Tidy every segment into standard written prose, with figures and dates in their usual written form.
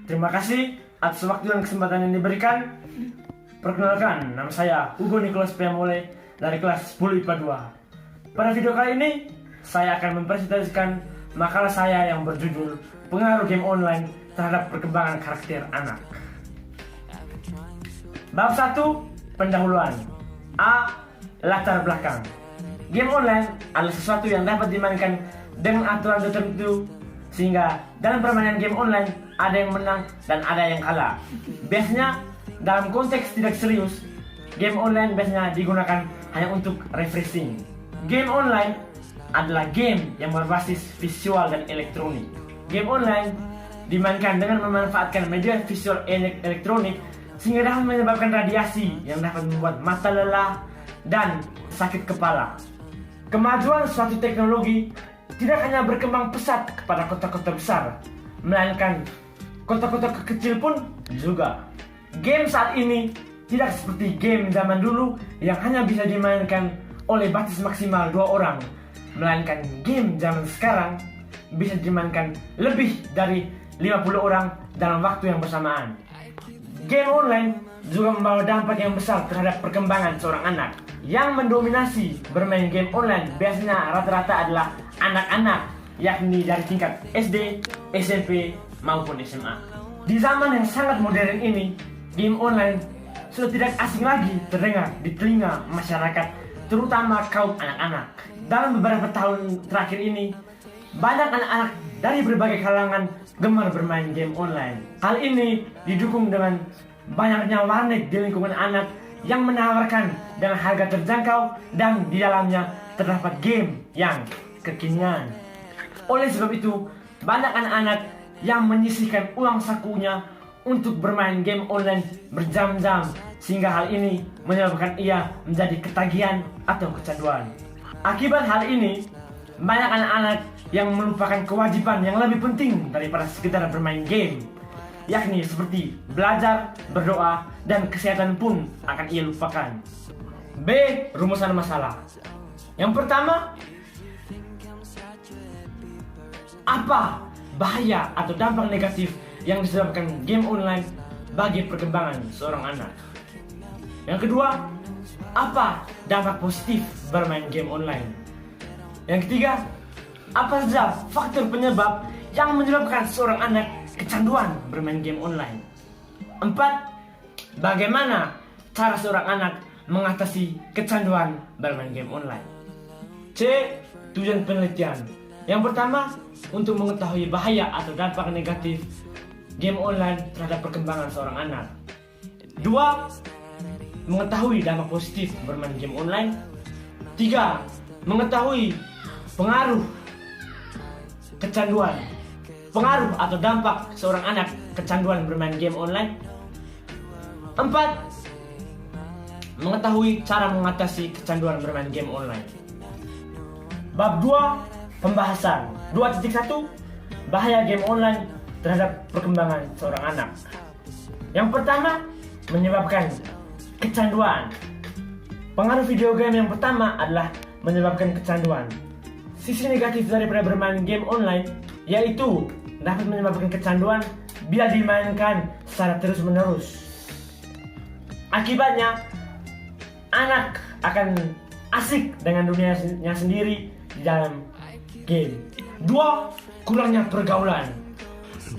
Terima kasih atas waktu dan kesempatan yang diberikan. Perkenalkan, nama saya Hugo Nicholas Priamole dari kelas 10 IPA 2. Pada video kali ini, saya akan mempresentasikan makalah saya yang berjudul Pengaruh Game Online terhadap Perkembangan Karakter Anak. Bab 1, pendahuluan. A. Latar belakang. Game online adalah sesuatu yang dapat dimainkan dengan aturan tertentu, sehingga dalam permainan game online ada yang menang dan ada yang kalah. Biasanya dalam konteks tidak serius, game online biasanya digunakan hanya untuk refreshing. Game online adalah game yang berbasis visual dan elektronik. Game online dimainkan dengan memanfaatkan media visual elektronik sehingga dapat menyebabkan radiasi yang dapat membuat mata lelah dan sakit kepala. Kemajuan suatu teknologi tidak hanya berkembang pesat kepada kota-kota besar, melainkan kota-kota kecil pun juga. Game saat ini tidak seperti game zaman dulu yang hanya bisa dimainkan oleh batas maksimal 2 orang, melainkan game zaman sekarang bisa dimainkan lebih dari 50 orang dalam waktu yang bersamaan. Game online juga membawa dampak yang besar terhadap perkembangan seorang anak. Yang mendominasi bermain game online biasanya rata-rata adalah anak-anak, yakni dari tingkat SD, SMP, maupun SMA. Di zaman yang sangat modern ini, game online sudah tidak asing lagi terdengar di telinga masyarakat, terutama kaum anak-anak. Dalam beberapa tahun terakhir ini, banyak anak-anak dari berbagai kalangan gemar bermain game online. Hal ini didukung dengan banyaknya warnet di lingkungan anak yang menawarkan dengan harga terjangkau dan di dalamnya terdapat game yang kekinian. Oleh sebab itu, banyak anak-anak yang menyisihkan uang sakunya untuk bermain game online berjam-jam, sehingga hal ini menyebabkan ia menjadi ketagihan atau kecanduan. Akibat hal ini, banyak anak-anak yang melupakan kewajiban yang lebih penting daripada sekedar bermain game, yakni seperti belajar, berdoa, dan kesehatan pun akan ia lupakan. B. Rumusan masalah. Yang pertama, apa bahaya atau dampak negatif yang disebabkan game online bagi perkembangan seorang anak? Yang kedua, apa dampak positif bermain game online? Yang ketiga, apa saja faktor penyebab yang menyebabkan seorang anak kecanduan bermain game online? 4. Bagaimana cara seorang anak mengatasi kecanduan bermain game online? C. Tujuan penelitian. Yang pertama, untuk mengetahui bahaya atau dampak negatif game online terhadap perkembangan seorang anak. 2. Mengetahui dampak positif bermain game online. 3. Mengetahui pengaruh kecanduan, pengaruh atau dampak seorang anak kecanduan bermain game online. 4. Mengetahui cara mengatasi kecanduan bermain game online. Bab 2, pembahasan 2.1, bahaya game online terhadap perkembangan seorang anak. Yang pertama, menyebabkan kecanduan. Pengaruh video game yang pertama adalah menyebabkan kecanduan. Sisi negatif daripada bermain game online yaitu dapat menyebabkan kecanduan bila dimainkan secara terus-menerus. Akibatnya, anak akan asik dengan dunianya sendiri di dalam game. 2. Kurangnya pergaulan.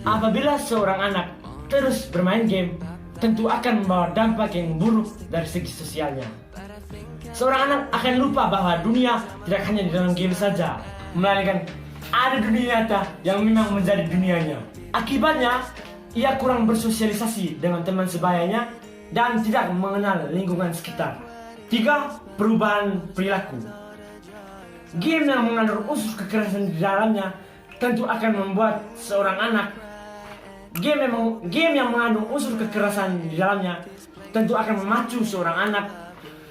Apabila seorang anak terus bermain game, tentu akan membawa dampak yang buruk dari segi sosialnya. Seorang anak akan lupa bahwa dunia tidak hanya di dalam game saja, melainkan ada dunia nyata yang memang menjadi dunianya. Akibatnya, ia kurang bersosialisasi dengan teman sebayanya dan tidak mengenal lingkungan sekitar. 3. Perubahan perilaku. Game yang mengandung unsur kekerasan di dalamnya tentu akan membuat seorang anak game yang mengandung unsur kekerasan di dalamnya tentu akan memacu seorang anak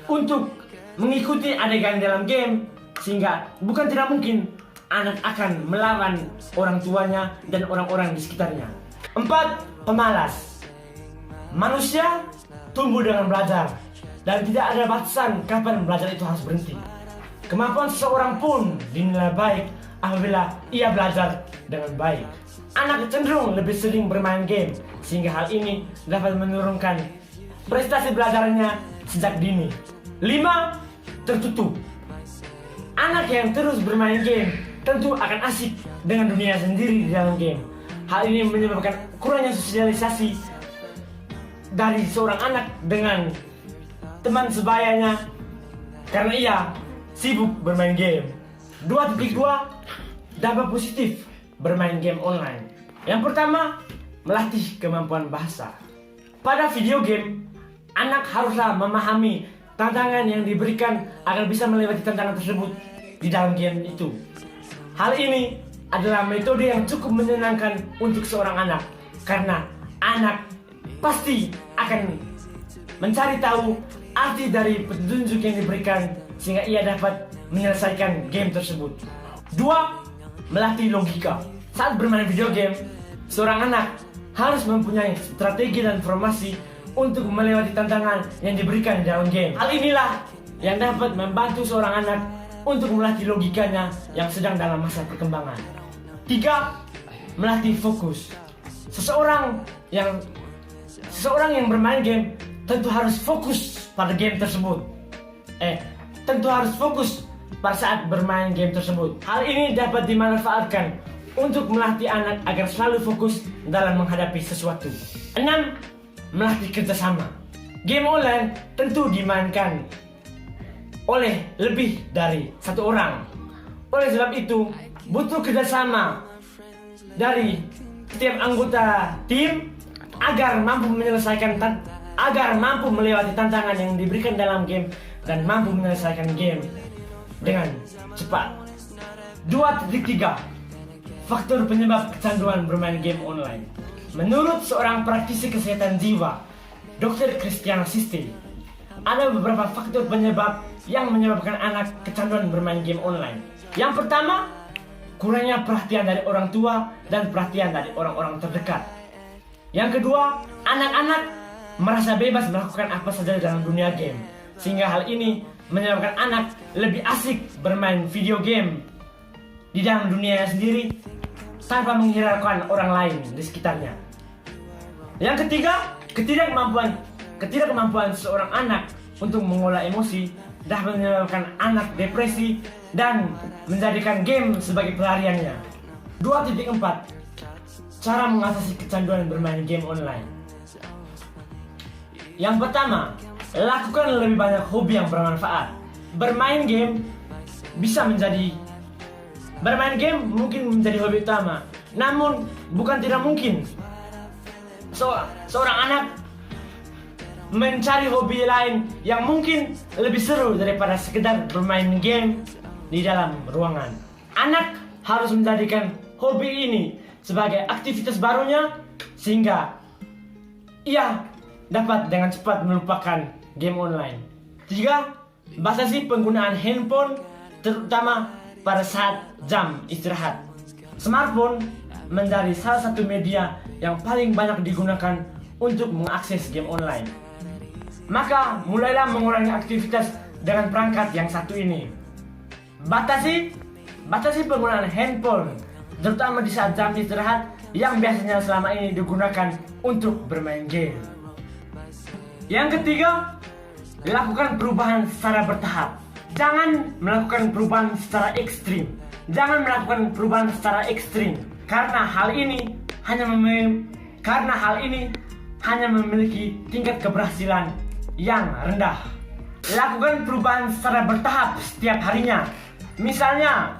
untuk mengikuti adegan dalam game, sehingga bukan tidak mungkin anak akan melawan orang tuanya dan orang-orang di sekitarnya. 4. Pemalas. Manusia tumbuh dengan belajar dan tidak ada batasan kapan belajar itu harus berhenti. Kemampuan seseorang pun dinilai baik apabila ia belajar dengan baik. anak cenderung lebih sering bermain game, sehingga hal ini dapat menurunkan prestasi belajarnya sejak dini. 5. Tertutup. Anak yang terus bermain game tentu akan asik dengan dunia sendiri di dalam game. Hal ini menyebabkan kurangnya sosialisasi dari seorang anak dengan teman sebayanya karena ia sibuk bermain game. 2.2 Dampak positif bermain game online. Yang pertama, melatih kemampuan bahasa. Pada video game, anak haruslah memahami tantangan yang diberikan agar bisa melewati tantangan tersebut di dalam game itu. Hal ini adalah metode yang cukup menyenangkan untuk seorang anak, karena anak pasti akan mencari tahu arti dari petunjuk yang diberikan sehingga ia dapat menyelesaikan game tersebut. 2. Melatih logika. Saat bermain video game, seorang anak harus mempunyai strategi dan formasi untuk melewati tantangan yang diberikan di dalam game. Hal inilah yang dapat membantu seorang anak untuk melatih logikanya yang sedang dalam masa perkembangan. 3. Melatih fokus. Seseorang yang bermain game tentu harus fokus pada game tersebut. Tentu harus fokus pada saat bermain game tersebut. Hal ini dapat dimanfaatkan untuk melatih anak agar selalu fokus dalam menghadapi sesuatu. 6. Melatih kerjasama. Game online tentu dimainkan oleh lebih dari satu orang. Oleh sebab itu, butuh kerjasama dari setiap anggota tim agar mampu melewati tantangan yang diberikan dalam game dan mampu menyelesaikan game dengan cepat. 2.3 Faktor penyebab kecanduan bermain game online. Menurut seorang praktisi kesehatan jiwa, Dr. Christiana Sisti, ada beberapa faktor penyebab yang menyebabkan anak kecanduan bermain game online. Yang pertama, kurangnya perhatian dari orang tua dan perhatian dari orang-orang terdekat. Yang kedua, anak-anak merasa bebas melakukan apa saja dalam dunia game, sehingga hal ini menyebabkan anak lebih asik bermain video game di dalam dunianya sendiri tanpa menghiraukan orang lain di sekitarnya. Yang ketiga, ketidakmampuan seorang anak untuk mengolah emosi dapat menyebabkan anak depresi dan menjadikan game sebagai pelariannya. 2.4 Cara mengatasi kecanduan bermain game online. Yang pertama, lakukan lebih banyak hobi yang bermanfaat. Bermain game mungkin menjadi hobi utama, namun bukan tidak mungkin seorang anak mencari hobi lain yang mungkin lebih seru daripada sekedar bermain game di dalam ruangan. Anak harus menjadikan hobi ini sebagai aktivitas barunya sehingga ia dapat dengan cepat melupakan game online. 3. Batasi penggunaan handphone terutama pada saat jam istirahat. Smartphone menjadi salah satu media yang paling banyak digunakan untuk mengakses game online. Maka mulailah mengurangi aktivitas dengan perangkat yang satu ini. Batasi penggunaan handphone terutama di saat jam istirahat yang biasanya selama ini digunakan untuk bermain game. Yang ketiga, lakukan perubahan secara bertahap. Jangan melakukan perubahan secara ekstrim. Karena hal ini hanya memiliki tingkat keberhasilan yang rendah. Lakukan perubahan secara bertahap setiap harinya. Misalnya,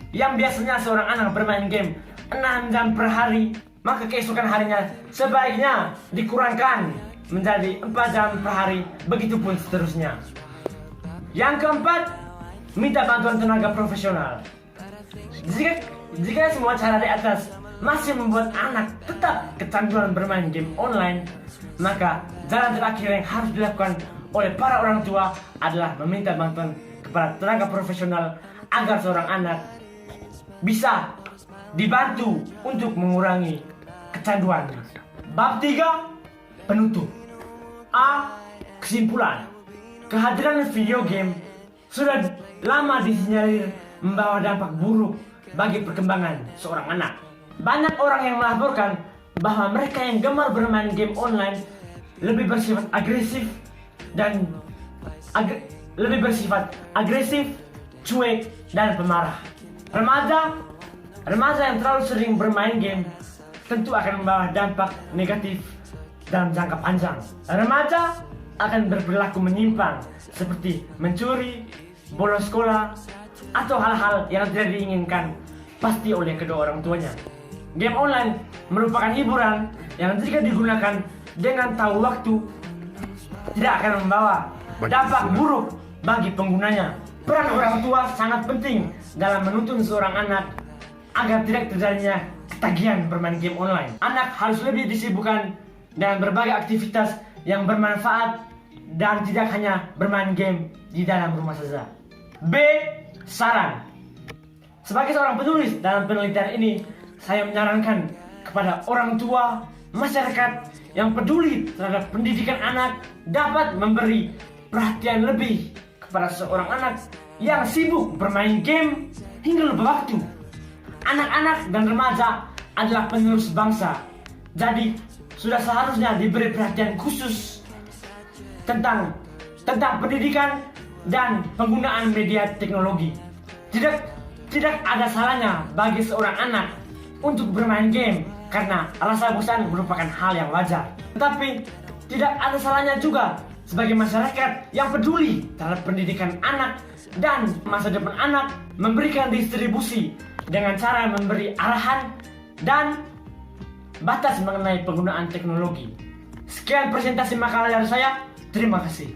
yang biasanya seorang anak bermain game 6 jam per hari, maka keesokan harinya sebaiknya dikurangkan menjadi 4 jam per hari, begitupun seterusnya. Yang keempat, minta bantuan tenaga profesional. Jika semua cara di atas masih membuat anak tetap kecanduan bermain game online, maka jalan terakhir yang harus dilakukan oleh para orang tua adalah meminta bantuan kepada tenaga profesional agar seorang anak bisa dibantu untuk mengurangi kecanduan. Bab 3, penutup. A. Kesimpulan. Kehadiran video game sudah lama disinyalir membawa dampak buruk bagi perkembangan seorang anak. Banyak orang yang melaporkan bahwa mereka yang gemar bermain game online lebih bersifat agresif dan cuek dan pemarah. Remaja yang terlalu sering bermain game tentu akan membawa dampak negatif dalam jangka panjang. Remaja akan berperilaku menyimpang seperti mencuri, bolos sekolah, atau hal-hal yang tidak diinginkan pasti oleh kedua orang tuanya. Game online merupakan hiburan yang jika digunakan dengan tahu waktu tidak akan membawa dampak buruk bagi penggunanya. Peran orang tua sangat penting dalam menuntun seorang anak agar tidak terjadinya ketagihan bermain game online. Anak harus lebih disibukkan dengan berbagai aktivitas yang bermanfaat dan tidak hanya bermain game di dalam rumah saja. B. Saran. Sebagai seorang penulis dalam penelitian ini, saya menyarankan kepada orang tua, masyarakat yang peduli terhadap pendidikan anak dapat memberi perhatian lebih kepada seorang anak yang sibuk bermain game hingga lupa waktu. Anak-anak dan remaja adalah penerus bangsa, jadi sudah seharusnya diberi perhatian khusus tentang pendidikan dan penggunaan media teknologi. Tidak ada salahnya bagi seorang anak untuk bermain game karena rasa bosan merupakan hal yang wajar. Tetapi tidak ada salahnya juga sebagai masyarakat yang peduli terhadap pendidikan anak dan masa depan anak memberikan distribusi dengan cara memberi arahan dan batas mengenai penggunaan teknologi. Sekian presentasi makalah dari saya. Terima kasih.